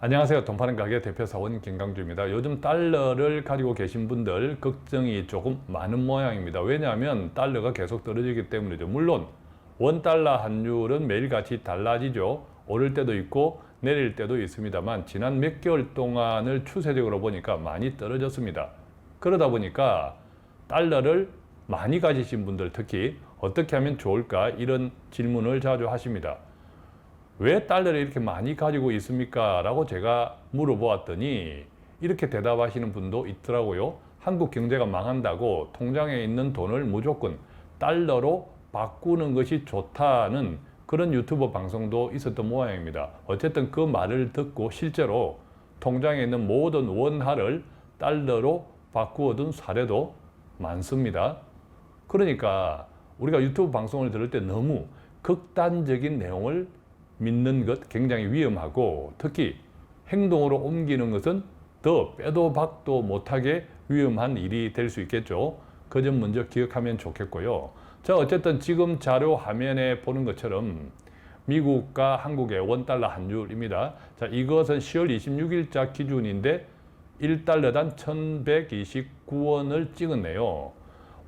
안녕하세요. 돈 파는 가게 대표사원 김강주입니다. 요즘 달러를 가지고 계신 분들 걱정이 조금 많은 모양입니다. 왜냐하면 달러가 계속 떨어지기 때문이죠. 물론 원달러 환율은 매일같이 달라지죠. 오를 때도 있고 내릴 때도 있습니다만 지난 몇 개월 동안을 추세적으로 보니까 많이 떨어졌습니다. 그러다 보니까 달러를 많이 가지신 분들 특히 어떻게 하면 좋을까 이런 질문을 자주 하십니다. 왜 달러를 이렇게 많이 가지고 있습니까? 라고 제가 물어보았더니 이렇게 대답하시는 분도 있더라고요. 한국 경제가 망한다고 통장에 있는 돈을 무조건 달러로 바꾸는 것이 좋다는 그런 유튜브 방송도 있었던 모양입니다. 어쨌든 그 말을 듣고 실제로 통장에 있는 모든 원화를 달러로 바꾸어둔 사례도 많습니다. 그러니까 우리가 유튜브 방송을 들을 때 너무 극단적인 내용을 믿는 것 굉장히 위험하고 특히 행동으로 옮기는 것은 더 빼도 박도 못하게 위험한 일이 될 수 있겠죠. 그 점 먼저 기억하면 좋겠고요. 자, 어쨌든 지금 자료 화면에 보는 것처럼 미국과 한국의 원달러 환율입니다. 자, 이것은 10월 26일자 기준인데 1달러당 1129원을 찍었네요.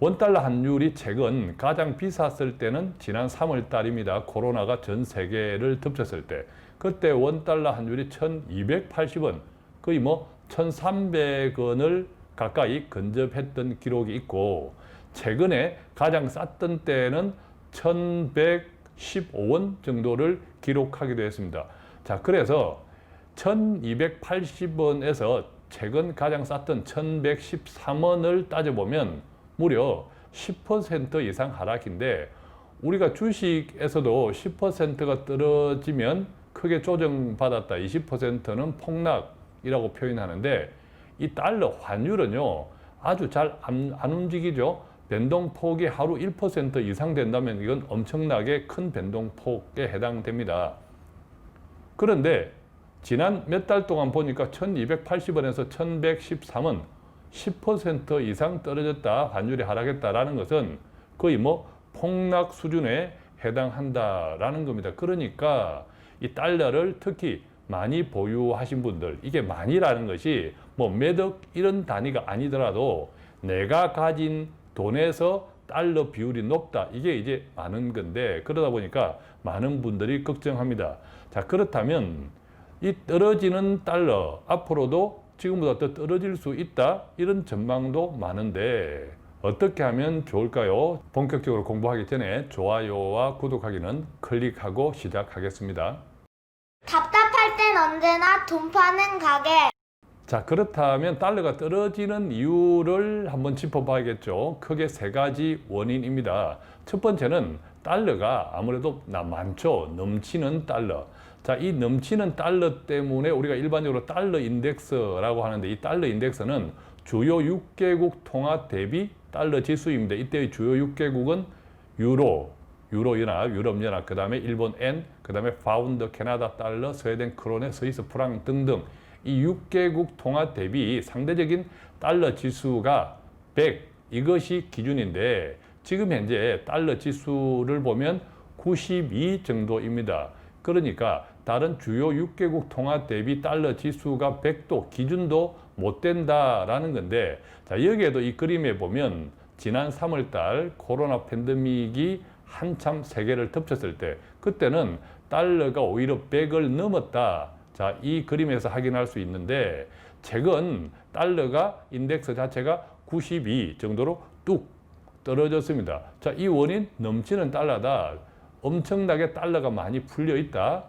원달러 환율이 최근 가장 비쌌을 때는 지난 3월 달입니다. 코로나가 전 세계를 덮쳤을 때. 그때 원달러 환율이 1280원, 거의 뭐 1300원을 가까이 근접했던 기록이 있고 최근에 가장 쌌던 때는 1115원 정도를 기록하기도 했습니다. 자, 그래서 1280원에서 최근 가장 쌌던 1113원을 따져보면 무려 10% 이상 하락인데 우리가 주식에서도 10%가 떨어지면 크게 조정받았다. 20%는 폭락이라고 표현하는데 이 달러 환율은요 아주 잘 안 움직이죠. 변동폭이 하루 1% 이상 된다면 이건 엄청나게 큰 변동폭에 해당됩니다. 그런데 지난 몇 달 동안 보니까 1280원에서 1113원 10% 이상 떨어졌다, 환율이 하락했다라는 것은 거의 뭐 폭락 수준에 해당한다라는 겁니다. 그러니까 이 달러를 특히 많이 보유하신 분들, 이게 많이라는 것이 뭐 몇억 이런 단위가 아니더라도 내가 가진 돈에서 달러 비율이 높다. 이게 이제 많은 건데 그러다 보니까 많은 분들이 걱정합니다. 자, 그렇다면 이 떨어지는 달러 앞으로도 지금보다 더 떨어질 수 있다 이런 전망도 많은데 어떻게 하면 좋을까요? 본격적으로 공부하기 전에 좋아요와 구독하기는 클릭하고 시작하겠습니다. 답답할 땐 언제나 돈 파는 가게. 자, 그렇다면 달러가 떨어지는 이유를 한번 짚어봐야겠죠. 크게 세 가지 원인입니다. 첫 번째는 달러가 아무래도 많죠. 넘치는 달러. 자, 이 넘치는 달러 때문에 우리가 일반적으로 달러 인덱스라고 하는데 이 달러 인덱스는 주요 6개국 통화 대비 달러 지수입니다. 이때의 주요 6개국은 유로연합, 유럽연합, 그 다음에 일본 엔, 그 다음에 파운드, 캐나다 달러, 스웨덴 크로네, 스위스 프랑 등등 이 6개국 통화 대비 상대적인 달러 지수가 100 이것이 기준인데 지금 현재 달러 지수를 보면 92 정도입니다. 그러니까 다른 주요 6개국 통화 대비 달러 지수가 100도 기준도 못 된다라는 건데 자, 여기에도 이 그림에 보면 지난 3월 달 코로나 팬데믹이 한참 세계를 덮쳤을 때 그때는 달러가 오히려 100을 넘었다. 자, 이 그림에서 확인할 수 있는데 최근 달러가 인덱스 자체가 92 정도로 뚝 떨어졌습니다. 자, 이 원인 넘치는 달러다. 엄청나게 달러가 많이 풀려 있다.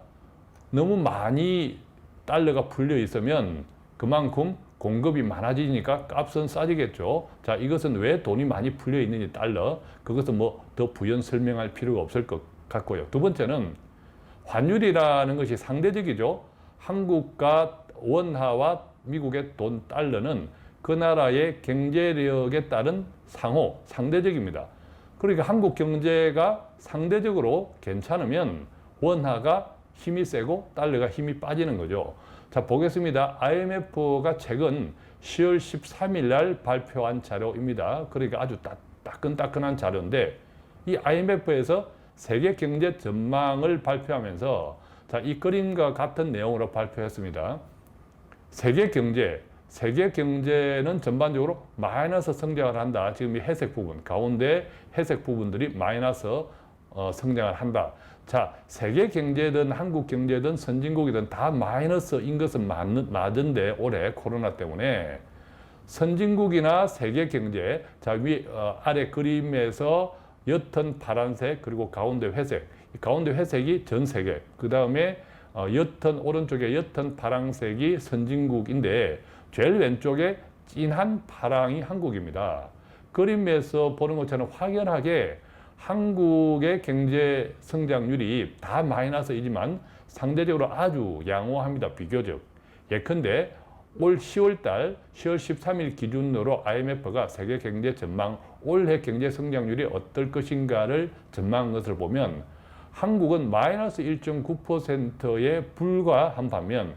너무 많이 달러가 풀려 있으면 그만큼 공급이 많아지니까 값은 싸지겠죠. 자, 이것은 왜 돈이 많이 풀려 있는지 달러. 그것은 뭐 더 부연 설명할 필요가 없을 것 같고요. 두 번째는 환율이라는 것이 상대적이죠. 한국과 원화와 미국의 돈 달러는 그 나라의 경제력에 따른 상대적입니다. 그러니까 한국 경제가 상대적으로 괜찮으면 원화가 힘이 세고 달러가 힘이 빠지는 거죠. 자, 보겠습니다. IMF가 최근 10월 13일 날 발표한 자료입니다. 그러니까 아주 따끈따끈한 자료인데 이 IMF에서 세계 경제 전망을 발표하면서 자, 이 그림과 같은 내용으로 발표했습니다. 세계 경제는 전반적으로 마이너스 성장을 한다. 지금 이 회색 부분, 가운데 회색 부분들이 마이너스 성장을 한다. 자, 세계 경제든 한국 경제든 선진국이든 다 마이너스인 것은 맞은데 올해 코로나 때문에 선진국이나 세계 경제, 자, 아래 그림에서 옅은 파란색 그리고 가운데 회색, 이 가운데 회색이 전 세계, 그 다음에 오른쪽에 옅은 파란색이 선진국인데 제일 왼쪽에 진한 파랑이 한국입니다. 그림에서 보는 것처럼 확연하게 한국의 경제 성장률이 다 마이너스이지만 상대적으로 아주 양호합니다. 비교적. 예컨대 올 10월 13일 기준으로 IMF가 세계 경제 전망, 올해 경제 성장률이 어떨 것인가를 전망한 것을 보면 한국은 마이너스 1.9%에 불과한 반면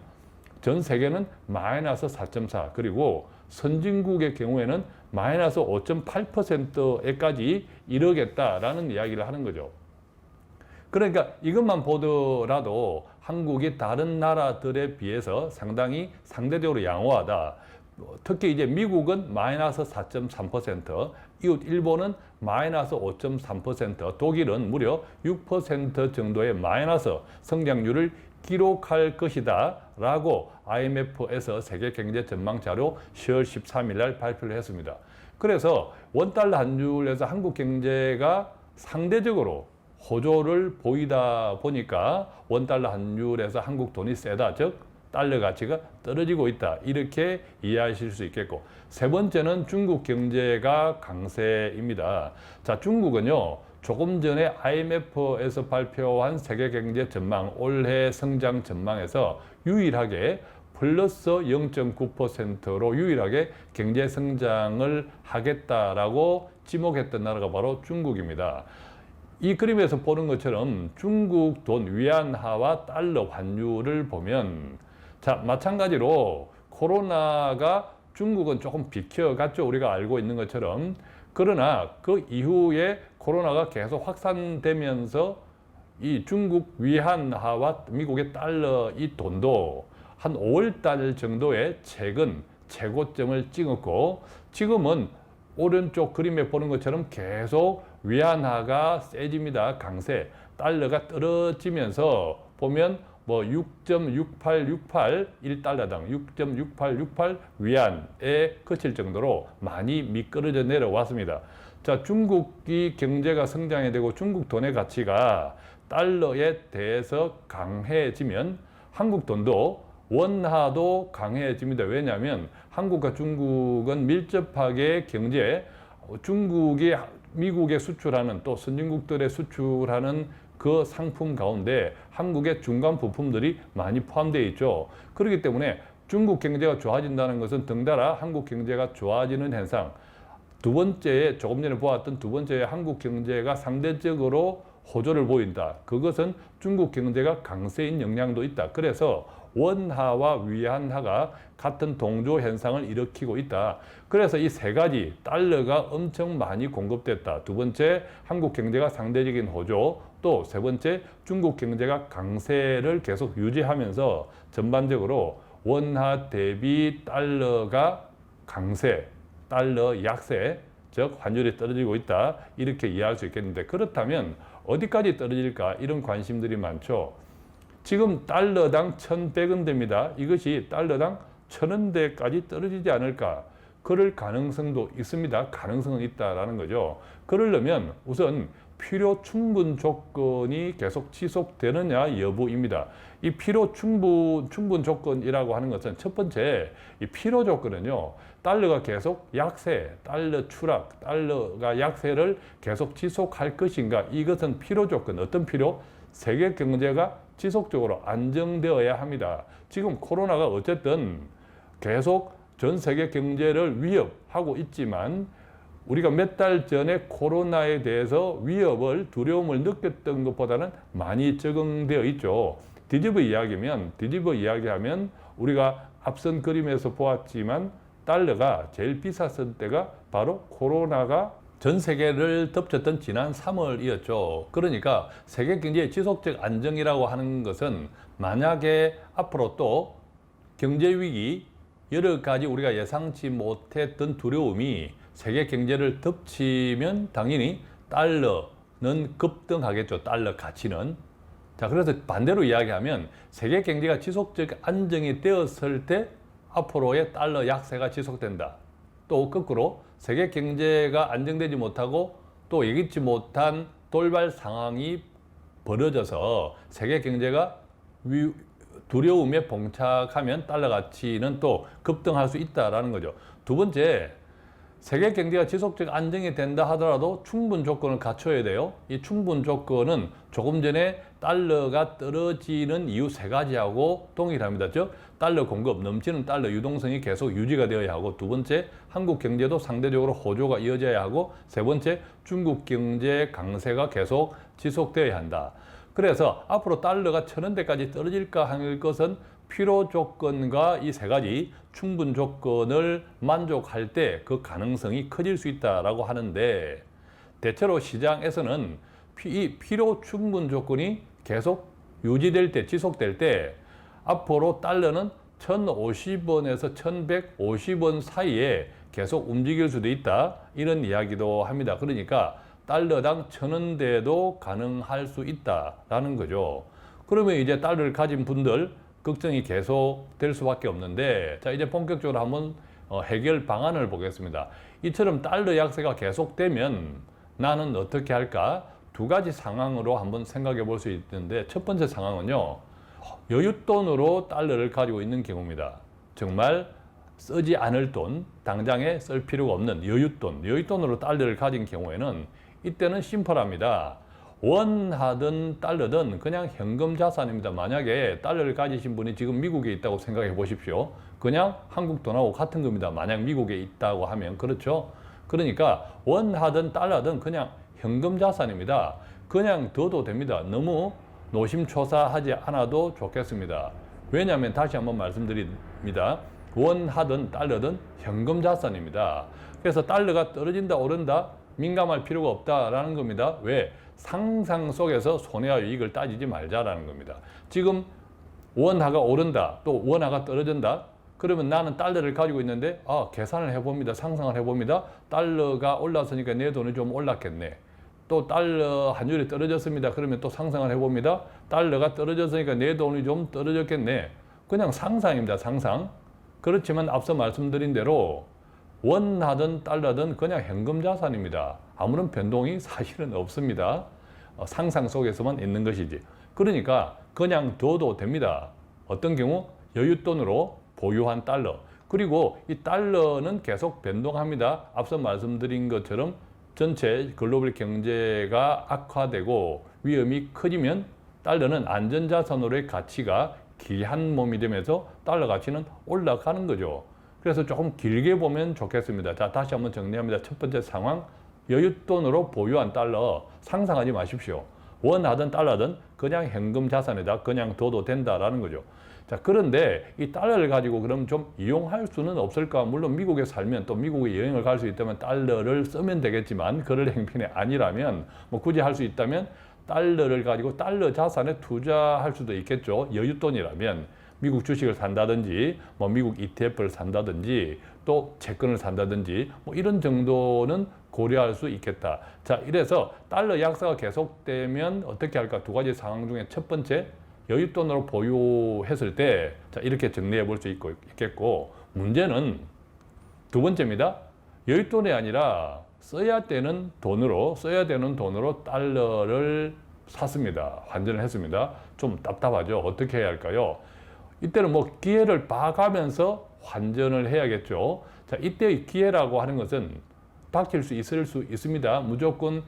전 세계는 마이너스 4.4, 그리고 선진국의 경우에는 마이너스 5.8%에까지 이르겠다라는 이야기를 하는 거죠. 그러니까 이것만 보더라도 한국이 다른 나라들에 비해서 상당히 상대적으로 양호하다. 특히 이제 미국은 마이너스 4.3%, 이웃 일본은 마이너스 5.3%, 독일은 무려 6% 정도의 마이너스 성장률을 기록할 것이다 라고 IMF에서 세계 경제 전망 자료 10월 13일 날 발표를 했습니다. 그래서 원달러 환율에서 한국 경제가 상대적으로 호조를 보이다 보니까 원달러 환율에서 한국 돈이 세다, 즉 달러 가치가 떨어지고 있다, 이렇게 이해하실 수 있겠고, 세 번째는 중국 경제가 강세입니다. 자, 중국은요 조금 전에 IMF에서 발표한 세계 경제 전망, 올해 성장 전망에서 유일하게 플러스 0.9%로 유일하게 경제 성장을 하겠다라고 지목했던 나라가 바로 중국입니다. 이 그림에서 보는 것처럼 중국 돈 위안화와 달러 환율을 보면, 자, 마찬가지로 코로나가 중국은 조금 비켜갔죠. 우리가 알고 있는 것처럼. 그러나 그 이후에 코로나가 계속 확산되면서 이 중국 위안화와 미국의 달러 이 돈도 한 5월 달 정도에 최근 최고점을 찍었고, 지금은 오른쪽 그림에 보는 것처럼 계속 위안화가 세집니다. 강세. 달러가 떨어지면서 보면 뭐 6.6868 1달러당 6.6868 위안에 그칠 정도로 많이 미끄러져 내려왔습니다. 자, 중국이 경제가 성장이 되고 중국 돈의 가치가 달러에 대해서 강해지면 한국 돈도 원화도 강해집니다. 왜냐하면 한국과 중국은 밀접하게 중국이 미국에 수출하는, 또 선진국들에 수출하는 그 상품 가운데 한국의 중간 부품들이 많이 포함되어 있죠. 그렇기 때문에 중국 경제가 좋아진다는 것은 덩달아 한국 경제가 좋아지는 현상. 두 번째에, 조금 전에 보았던 두 번째에 한국 경제가 상대적으로 호조를 보인다. 그것은 중국 경제가 강세인 영향도 있다. 그래서 원화와 위안화가 같은 동조 현상을 일으키고 있다. 그래서 이 세 가지, 달러가 엄청 많이 공급됐다. 두 번째, 한국 경제가 상대적인 호조. 또 세 번째, 중국 경제가 강세를 계속 유지하면서 전반적으로 원화 대비 달러가 강세, 달러 약세, 즉 환율이 떨어지고 있다. 이렇게 이해할 수 있겠는데, 그렇다면 어디까지 떨어질까? 이런 관심들이 많죠. 지금 달러당 1,100원대입니다. 이것이 달러당 1,000원대까지 떨어지지 않을까? 그럴 가능성도 있습니다. 가능성은 있다라는 거죠. 그러려면 우선 필요 충분 조건이 계속 지속되느냐 여부입니다. 이 필요 충분 조건이라고 하는 것은 첫 번째, 이 필요 조건은요, 달러가 계속 약세, 달러 추락, 달러가 약세를 계속 지속할 것인가? 이것은 필요 조건. 어떤 필요? 세계 경제가 지속적으로 안정되어야 합니다. 지금 코로나가 어쨌든 계속 전 세계 경제를 위협하고 있지만, 우리가 몇 달 전에 코로나에 대해서 위협을, 두려움을 느꼈던 것보다는 많이 적응되어 있죠. 뒤집어 이야기하면 우리가 앞선 그림에서 보았지만 달러가 제일 비쌌을 때가 바로 코로나가 전 세계를 덮쳤던 지난 3월이었죠. 그러니까 세계 경제의 지속적 안정이라고 하는 것은 만약에 앞으로 또 경제 위기, 여러 가지 우리가 예상치 못했던 두려움이 세계 경제를 덮치면 당연히 달러는 급등하겠죠. 달러 가치는. 자, 그래서 반대로 이야기하면 세계 경제가 지속적 안정이 되었을 때 앞으로의 달러 약세가 지속된다. 또 거꾸로 세계 경제가 안정되지 못하고 또 예기치 못한 돌발 상황이 벌어져서 세계 경제가 두려움에 봉착하면 달러 가치는 또 급등할 수 있다라는 거죠. 두 번째, 세계 경제가 지속적 안정이 된다 하더라도 충분 조건을 갖춰야 돼요. 이 충분 조건은 조금 전에 달러가 떨어지는 이유 세 가지하고 동일합니다. 즉, 달러 공급, 넘치는 달러 유동성이 계속 유지가 되어야 하고, 두 번째, 한국 경제도 상대적으로 호조가 이어져야 하고, 세 번째, 중국 경제 강세가 계속 지속되어야 한다. 그래서 앞으로 달러가 1,000원대까지 떨어질까 할 것은 필요 조건과 이 세 가지 충분 조건을 만족할 때 그 가능성이 커질 수 있다라고 하는데, 대체로 시장에서는 이 필요 충분 조건이 계속 유지될 때, 지속될 때 앞으로 달러는 1,050원에서 1,150원 사이에 계속 움직일 수도 있다, 이런 이야기도 합니다. 그러니까 달러당 1,000원대도 가능할 수 있다라는 거죠. 그러면 이제 달러를 가진 분들 걱정이 계속 될 수밖에 없는데, 자, 이제 본격적으로 한번 해결 방안을 보겠습니다. 이처럼 달러 약세가 계속되면 나는 어떻게 할까? 두 가지 상황으로 한번 생각해 볼 수 있는데, 첫 번째 상황은요, 여윳돈으로 달러를 가지고 있는 경우입니다. 정말 쓰지 않을 돈, 당장에 쓸 필요가 없는 여윳돈으로 달러를 가진 경우에는 이때는 심플합니다. 원하든 달러든 그냥 현금 자산입니다. 만약에 달러를 가지신 분이 지금 미국에 있다고 생각해 보십시오. 그냥 한국 돈하고 같은 겁니다. 만약 미국에 있다고 하면. 그렇죠? 그러니까 원하든 달러든 그냥 현금 자산입니다. 그냥 둬도 됩니다. 너무 노심초사하지 않아도 좋겠습니다. 왜냐하면 다시 한번 말씀드립니다. 원하든 달러든 현금 자산입니다. 그래서 달러가 떨어진다 오른다 민감할 필요가 없다라는 겁니다. 왜? 상상 속에서 손해와 이익을 따지지 말자라는 겁니다. 지금 원화가 오른다, 또 원화가 떨어진다. 그러면 나는 달러를 가지고 있는데, 계산을 해봅니다. 상상을 해봅니다. 달러가 올랐으니까 내 돈이 좀 올랐겠네. 또 달러 환율이 떨어졌습니다. 그러면 또 상상을 해봅니다. 달러가 떨어졌으니까 내 돈이 좀 떨어졌겠네. 그냥 상상입니다. 상상. 그렇지만 앞서 말씀드린 대로 원하든 달러든 그냥 현금 자산입니다. 아무런 변동이 사실은 없습니다. 상상 속에서만 있는 것이지. 그러니까 그냥 둬도 됩니다. 어떤 경우? 여윳돈으로 보유한 달러. 그리고 이 달러는 계속 변동합니다. 앞서 말씀드린 것처럼 전체 글로벌 경제가 악화되고 위험이 커지면 달러는 안전자산으로의 가치가 귀한 몸이 되면서 달러 가치는 올라가는 거죠. 그래서 조금 길게 보면 좋겠습니다. 자, 다시 한번 정리합니다. 첫 번째 상황, 여윳돈으로 보유한 달러 상상하지 마십시오. 원하든 달러든 그냥 현금 자산에다 그냥 둬도 된다라는 거죠. 자, 그런데 이 달러를 가지고 그럼 좀 이용할 수는 없을까? 물론 미국에 살면 또 미국에 여행을 갈 수 있다면 달러를 쓰면 되겠지만 그럴 행편이 아니라면 뭐 굳이 할 수 있다면 달러를 가지고 달러 자산에 투자할 수도 있겠죠. 여윳돈이라면 미국 주식을 산다든지 뭐 미국 ETF를 산다든지 또 채권을 산다든지 뭐 이런 정도는 고려할 수 있겠다. 자, 이래서 달러 약세가 계속되면 어떻게 할까? 두 가지 상황 중에 첫 번째, 여윳돈으로 보유했을 때, 자, 이렇게 정리해 볼 수 있겠고, 문제는 두 번째입니다. 여윳돈이 아니라 써야 되는 돈으로 달러를 샀습니다. 환전을 했습니다. 좀 답답하죠. 어떻게 해야 할까요? 이때는 뭐 기회를 봐가면서 환전을 해야겠죠. 자, 이때의 기회라고 하는 것은 닥칠 수 있습니다. 무조건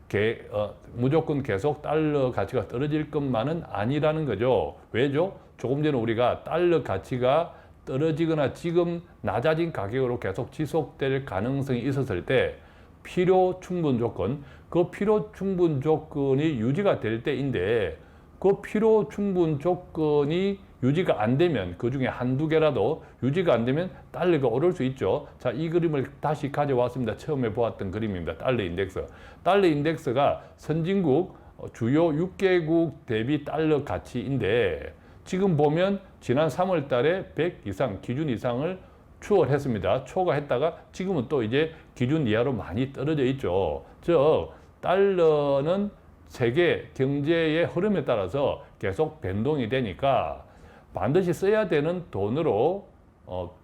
계속 달러 가치가 떨어질 것만은 아니라는 거죠. 왜죠? 조금 전에 우리가 달러 가치가 떨어지거나 지금 낮아진 가격으로 계속 지속될 가능성이 있었을 때 필요 충분 조건, 그 필요 충분 조건이 유지가 될 때인데, 그 필요 충분 조건이 유지가 안 되면, 그 중에 한두 개라도 유지가 안 되면 달러가 오를 수 있죠. 자, 이 그림을 다시 가져왔습니다. 처음에 보았던 그림입니다. 달러 인덱스. 달러 인덱스가 선진국 주요 6개국 대비 달러 가치인데, 지금 보면 지난 3월 달에 100 이상, 기준 이상을 추월했습니다. 초과했다가 지금은 또 이제 기준 이하로 많이 떨어져 있죠. 즉, 달러는 세계 경제의 흐름에 따라서 계속 변동이 되니까 반드시 써야 되는 돈으로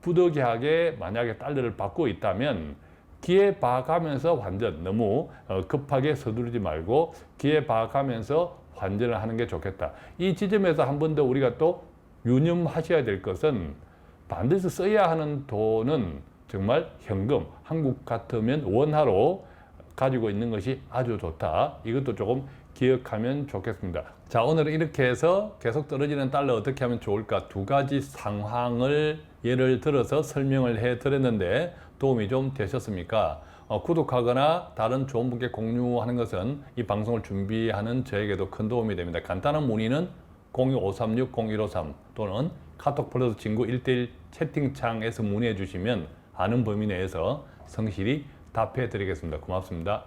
부득이하게 만약에 달러를 받고 있다면 기회 봐가면서 환전, 너무 급하게 서두르지 말고 기회 봐가면서 환전을 하는 게 좋겠다. 이 지점에서 한 번 더 우리가 또 유념하셔야 될 것은 반드시 써야 하는 돈은 정말 현금, 한국 같으면 원화로 가지고 있는 것이 아주 좋다. 이것도 조금 기억하면 좋겠습니다. 자, 오늘은 이렇게 해서 계속 떨어지는 달러 어떻게 하면 좋을까 두 가지 상황을 예를 들어서 설명을 해 드렸는데 도움이 좀 되셨습니까? 구독하거나 다른 좋은 분께 공유하는 것은 이 방송을 준비하는 저에게도 큰 도움이 됩니다. 간단한 문의는 02536-0153 또는 카톡 플러스 친구 1:1 채팅창에서 문의해 주시면 아는 범위 내에서 성실히 답해 드리겠습니다. 고맙습니다.